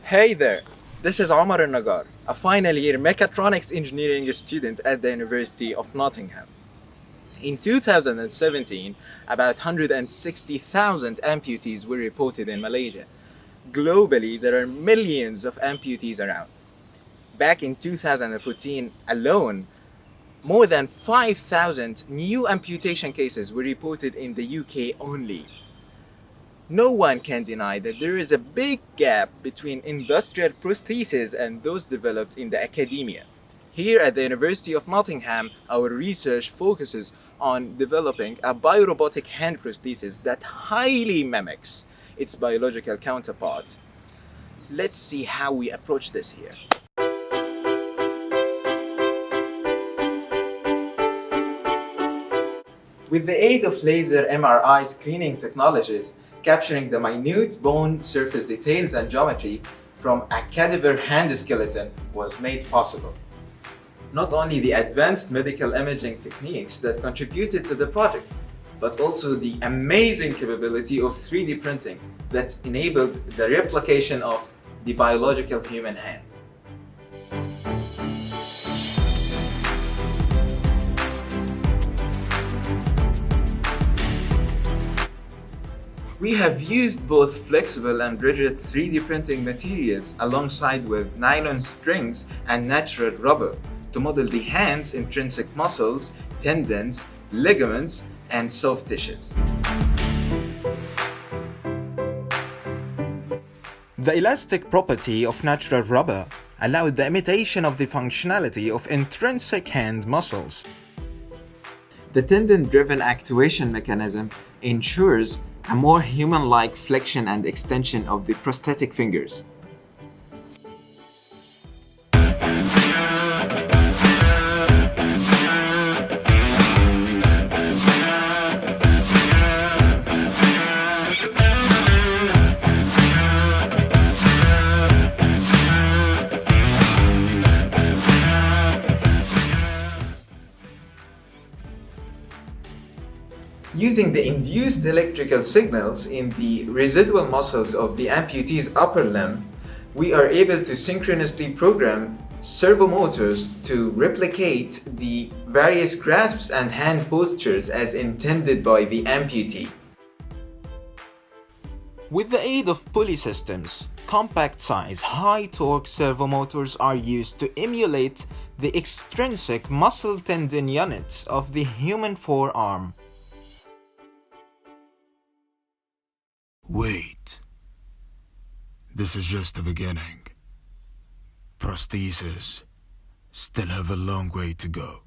Hey there, this is Omar Nagar, a final year mechatronics engineering student at the University of Nottingham. In 2017, about 160,000 amputees were reported in Malaysia. Globally, there are millions of amputees around. Back in 2014 alone, more than 5,000 new amputation cases were reported in the UK only. No one can deny that there is a big gap between industrial prostheses and those developed in the academia. Here at the University of Nottingham, our research focuses on developing a bio-robotic hand prosthesis that highly mimics its biological counterpart. Let's see how we approach this here. With the aid of laser MRI screening technologies, capturing the minute bone surface details and geometry from a cadaver hand skeleton was made possible. Not only the advanced medical imaging techniques that contributed to the project, but also the amazing capability of 3D printing that enabled the replication of the biological human hand. We have used both flexible and rigid 3D printing materials alongside with nylon strings and natural rubber to model the hand's intrinsic muscles, tendons, ligaments, and soft tissues. The elastic property of natural rubber allowed the imitation of the functionality of intrinsic hand muscles. The tendon-driven actuation mechanism ensures a more human-like flexion and extension of the prosthetic fingers. Using the induced electrical signals in the residual muscles of the amputee's upper limb, we are able to synchronously program servomotors to replicate the various grasps and hand postures as intended by the amputee. With the aid of pulley systems, compact-size, high-torque servomotors are used to emulate the extrinsic muscle tendon units of the human forearm. Wait. This is just the beginning. Prosthesis still have a long way to go.